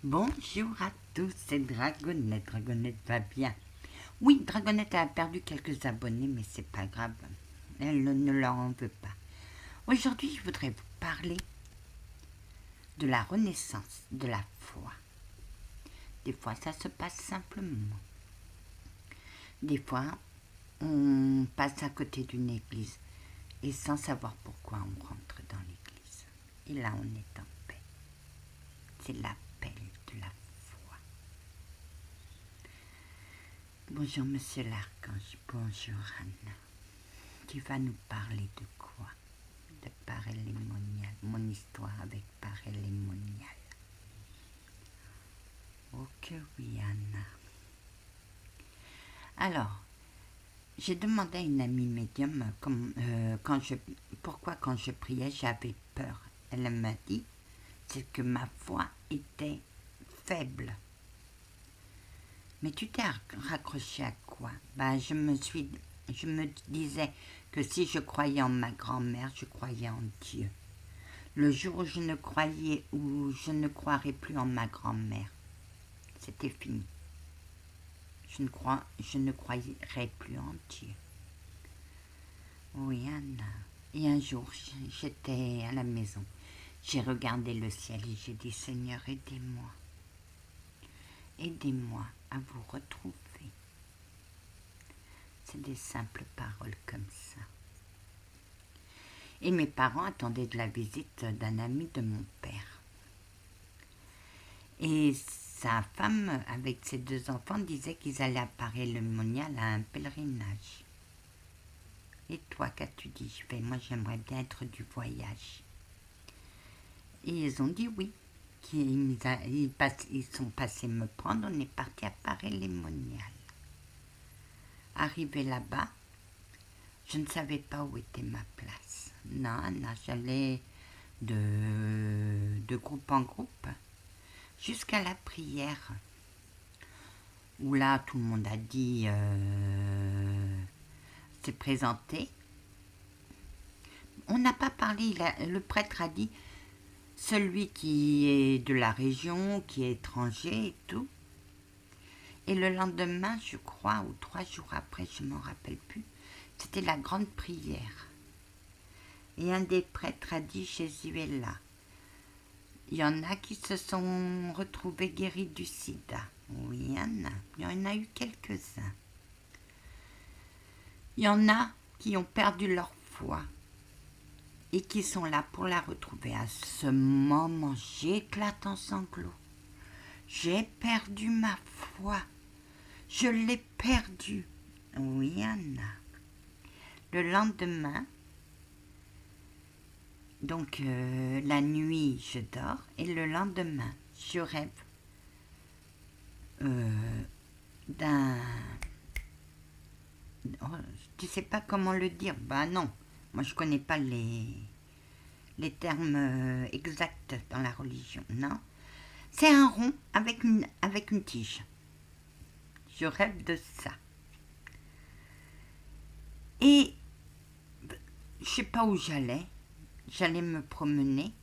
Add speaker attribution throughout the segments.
Speaker 1: Bonjour à tous, c'est Dragonette. Dragonette va bien. Oui, Dragonette a perdu quelques abonnés, mais c'est pas grave. Elle ne leur en veut pas. Aujourd'hui, je voudrais vous parler de la renaissance de la foi. Des fois, ça se passe simplement. Des fois, on passe à côté d'une église et sans savoir pourquoi on rentre dans l'église. Et là, on est en paix. C'est l'appel de la foi. Bonjour, monsieur l'archange. Bonjour, Anna. Tu vas nous parler de quoi? De Paray-les-Monial. Mon histoire avec Paray-les-Monial. Oh que oui, Anna. Alors, j'ai demandé à une amie médium pourquoi quand je priais j'avais peur. Elle m'a dit c'est que ma foi était faible. Mais tu t'es raccroché à quoi? Je me disais que si je croyais en ma grand-mère, je croyais en Dieu. Le jour où je ne croirais plus en ma grand-mère, c'était fini. Je ne croirais plus en Dieu. Oui, Anna. Et un jour, j'étais à la maison. J'ai regardé le ciel et j'ai dit, Seigneur, aidez-moi. Aidez-moi à vous retrouver. C'est des simples paroles comme ça. Et mes parents attendaient de la visite d'un ami de mon père. Et sa femme, avec ses 2 enfants, disait qu'ils allaient à Paray-le-Monial à un pèlerinage. Et toi, qu'as-tu dit? Je fais, moi j'aimerais bien être du voyage. Et ils ont dit oui. Ils sont passés me prendre, on est parti à Paray-les-Monial. Arrivé là-bas, je ne savais pas où était ma place. Non, j'allais de groupe en groupe jusqu'à la prière. Où là, tout le monde a dit, s'est présenté. On n'a pas parlé, le prêtre a dit, celui qui est de la région, qui est étranger et tout. Et le lendemain, je crois, ou 3 jours après, je ne m'en rappelle plus, c'était la grande prière. Et un des prêtres a dit, Jésus est là. Il y en a qui se sont retrouvés guéris du sida. Oui, il y en a eu quelques-uns. Il y en a qui ont perdu leur foi et qui sont là pour la retrouver. À ce moment, j'éclate en sanglots. J'ai perdu ma foi. Je l'ai perdue. Oui, Anna. Le lendemain, donc la nuit, je dors. Et le lendemain, je rêve d'un... Oh, tu sais pas comment le dire? Non. Moi, je connais pas les termes exacts dans la religion. Non. C'est un rond avec une tige. Je rêve de ça. Et je sais pas où j'allais. J'allais me promener.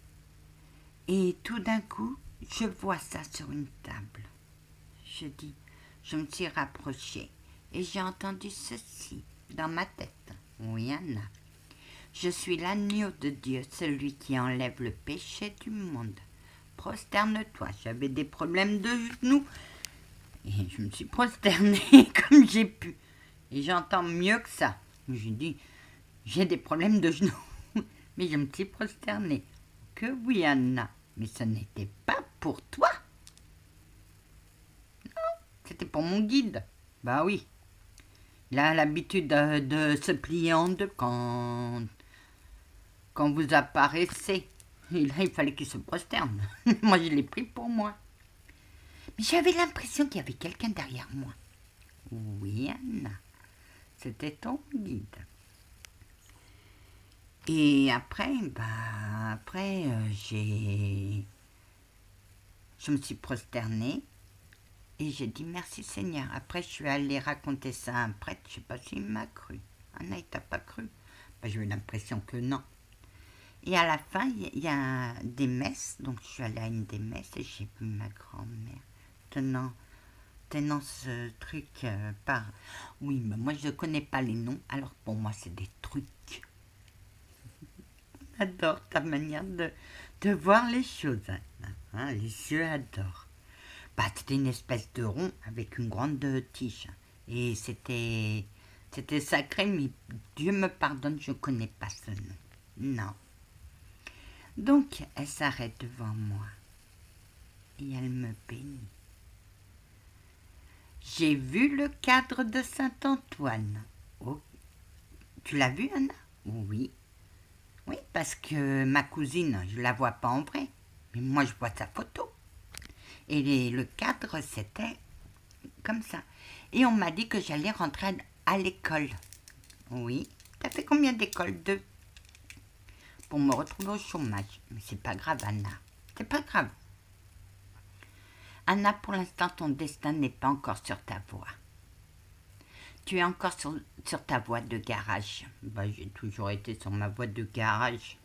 Speaker 1: Et tout d'un coup, je vois ça sur une table. Je me suis rapprochée et j'ai entendu ceci dans ma tête. Oui, Anna. Je suis l'agneau de Dieu, celui qui enlève le péché du monde. Prosterne-toi. J'avais des problèmes de genoux. Et je me suis prosternée comme j'ai pu. Et j'entends mieux que ça. J'ai dit, j'ai des problèmes de genoux. Mais je me suis prosternée. Que oui, Anna. Mais ce n'était pas pour toi. Non, c'était pour mon guide. Oui. Il a l'habitude de se plier en deux quand vous apparaissez. Et là, il fallait qu'il se prosterne. Moi, je l'ai pris pour moi. Mais j'avais l'impression qu'il y avait quelqu'un derrière moi. Oui, Anna. C'était ton guide. Et après, je me suis prosternée et j'ai dit merci Seigneur. Après, je suis allée raconter ça à un prêtre, je ne sais pas s'il m'a cru. Anna, il t'a pas cru? J'ai eu l'impression que non. Et à la fin, il y a des messes. Donc, je suis allée à une des messes et j'ai vu ma grand-mère tenant ce truc par... Oui, mais moi, je ne connais pas les noms. Alors, pour moi, c'est des trucs. J'adore ta manière de voir les choses, Anna. Hein, les yeux adorent. Bah, c'était une espèce de rond avec une grande tige. Et c'était sacré, mais Dieu me pardonne, je ne connais pas ce nom. Non. Donc, elle s'arrête devant moi et elle me bénit. J'ai vu le cadre de Saint-Antoine. Oh, tu l'as vu, Anna? Oui. Oui, parce que ma cousine, je ne la vois pas en vrai. Mais moi, je vois sa photo. Et le cadre, c'était comme ça. Et on m'a dit que j'allais rentrer à l'école. Oui. T'as fait combien d'écoles? 2. Pour me retrouver au chômage. Mais c'est pas grave, Anna. C'est pas grave. Anna, pour l'instant, ton destin n'est pas encore sur ta voie. Tu es encore sur ta voie de garage. Bah, j'ai toujours été sur ma voie de garage.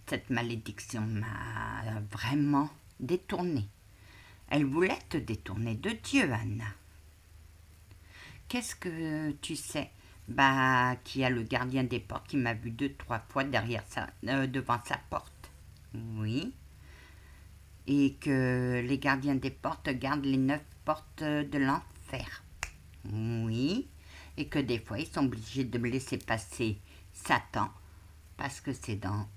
Speaker 1: Cette malédiction m'a vraiment détournée. Elle voulait te détourner de Dieu, Anna. Qu'est-ce que tu sais? Bah, qu'il y a le gardien des portes qui m'a vu 2-3 fois devant sa porte. Oui. Et que les gardiens des portes gardent les 9 portes de l'enfer. Oui. Et que des fois, ils sont obligés de me laisser passer Satan parce que c'est dans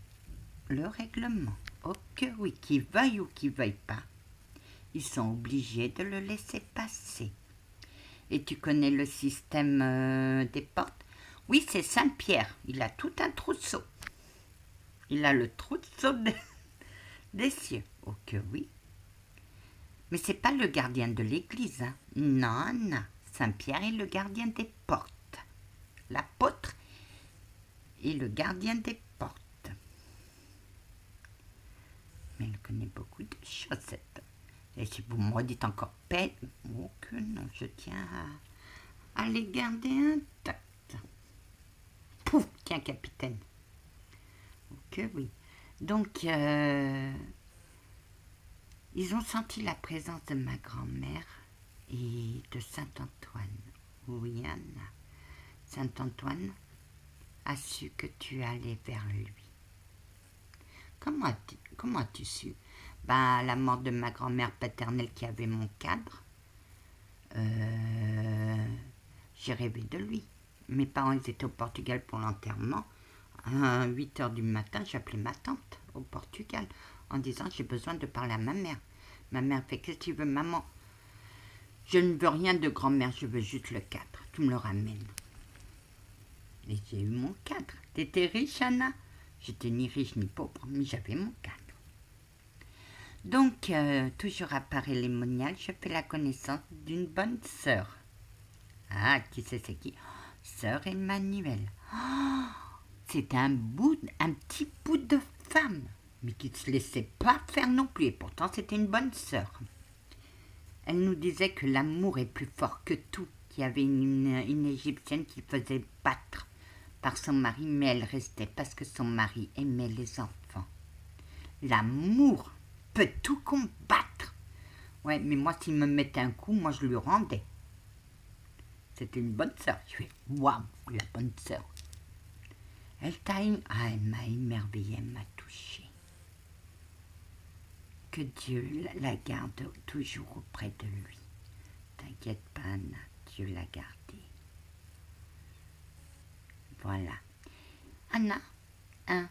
Speaker 1: le règlement. Oh que oui, qu'ils veuillent ou qu'ils veuillent pas, ils sont obligés de le laisser passer. Et tu connais le système des portes? Oui, c'est Saint-Pierre. Il a tout un trousseau. Il a le trousseau des cieux. Oh que oui. Mais c'est pas le gardien de l'église. Hein. Non, non. Saint-Pierre est le gardien des portes. L'apôtre est le gardien des portes. Mais elle connaît beaucoup de choses. Et si vous me redites encore paix, oh que non, je tiens à les garder intacts. Pouf, tiens, capitaine. Ok, oui. Donc, ils ont senti la présence de ma grand-mère et de Saint-Antoine. Oui, Anna. Saint-Antoine a su que tu allais vers lui. Comment as-tu su? Ben, la mort de ma grand-mère paternelle qui avait mon cadre, j'ai rêvé de lui. Mes parents ils étaient au Portugal pour l'enterrement. À 8 heures du matin, j'appelais ma tante au Portugal en disant j'ai besoin de parler à ma mère. Ma mère fait qu'est-ce que tu veux, maman? Je ne veux rien de grand-mère, je veux juste le cadre. Tu me le ramènes. Et j'ai eu mon cadre. T'étais riche, Anna? J'étais ni riche ni pauvre, mais j'avais mon cadre. Donc, toujours à Paray-les-Moniales, je fais la connaissance d'une bonne sœur. Ah, qui c'est qui? Sœur Emmanuelle. Oh, c'est un petit bout de femme, mais qui ne se laissait pas faire non plus. Et pourtant, c'était une bonne sœur. Elle nous disait que l'amour est plus fort que tout, qu'il y avait une Égyptienne qui faisait battre par son mari, mais elle restait parce que son mari aimait les enfants. L'amour peut tout combattre. Ouais, mais moi, s'il me mettait un coup, moi, je lui rendais. C'était une bonne sœur. Je fais, waouh, la bonne sœur. Elle m'a émerveillée, elle m'a touchée. Que Dieu la garde toujours auprès de lui. T'inquiète pas, Anna, Dieu l'a gardée. Voilà. Anna, hein,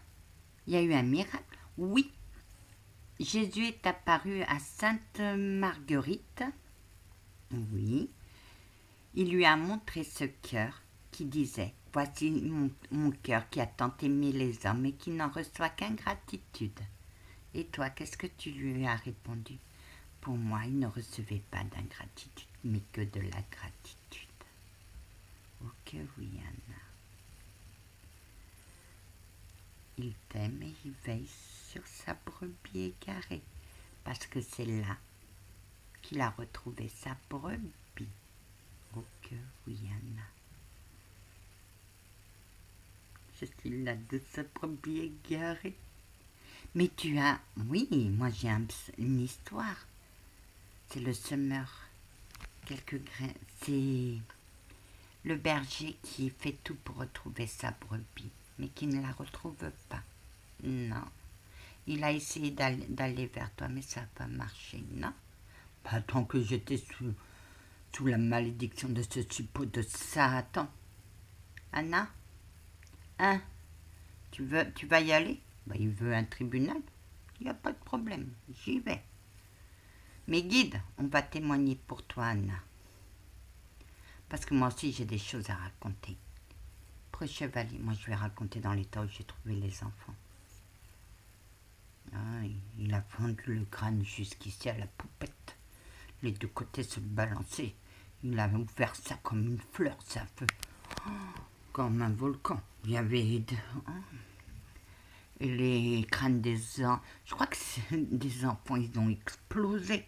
Speaker 1: il y a eu un miracle? Oui. Jésus est apparu à Sainte Marguerite. Oui. Il lui a montré ce cœur qui disait « Voici mon cœur qui a tant aimé les hommes et qui n'en reçoit qu'ingratitude. » Et toi, qu'est-ce que tu lui as répondu? Pour moi, il ne recevait pas d'ingratitude, mais que de la gratitude. Oh que oui, Anna. Il t'aime et il veille sur sa brebis égarée, parce que c'est là qu'il a retrouvé sa brebis. Oh que oui, Anna. je suis la douce brebis égarée. Mais tu as... Oui, moi j'ai une histoire. C'est le semeur. Quelques grains. C'est le berger qui fait tout pour retrouver sa brebis, mais qui ne la retrouve pas. Non. Il a essayé d'aller vers toi, mais ça n'a pas marché, non? Pas tant que j'étais sous la malédiction de ce suppôt de Satan. Anna? Hein? Tu vas y aller? Ben, il veut un tribunal. Il n'y a pas de problème, j'y vais. Mais guide, on va témoigner pour toi, Anna. Parce que moi aussi, j'ai des choses à raconter. Preux chevalier, moi je vais raconter dans l'état où j'ai trouvé les enfants. Ah, il a fendu le crâne jusqu'ici à la poupette. Les deux côtés se balançaient. Il a ouvert ça comme une fleur, ça feu. Oh, comme un volcan. Il y avait et les crânes des enfants. Je crois que des enfants, ils ont explosé.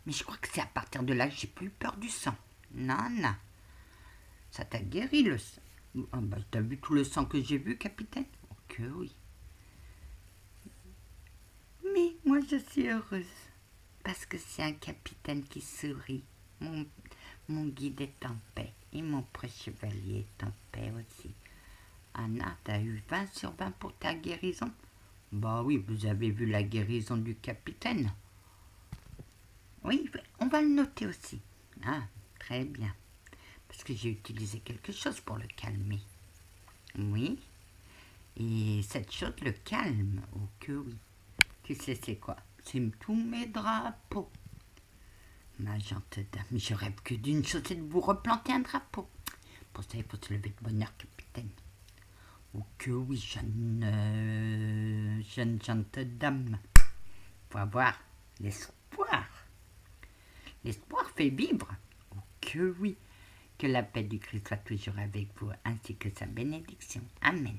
Speaker 1: Mais je crois que c'est à partir de là que j'ai plus peur du sang. Non, non. Ça t'a guéri le sang. Ah bah, t'as vu tout le sang que j'ai vu, capitaine? Oh, que oui. Mais moi, je suis heureuse. Parce que c'est un capitaine qui sourit. Mon guide est en paix. Et mon preux chevalier est en paix aussi. Anna, t'as eu 20 sur 20 pour ta guérison? Bah oui, vous avez vu la guérison du capitaine. Oui, on va le noter aussi. Ah, très bien. Parce que j'ai utilisé quelque chose pour le calmer. Oui. Et cette chose le calme. Oh que oui. Tu sais c'est quoi? C'est tous mes drapeaux. Ma gentille dame, je rêve que d'une chose, c'est de vous replanter un drapeau. Pour ça, il faut se lever de bonne heure, capitaine. Oh que oui, jeune gentille dame. Faut avoir l'espoir. L'espoir fait vivre. Oh que oui. Que la paix du Christ soit toujours avec vous, ainsi que sa bénédiction. Amen.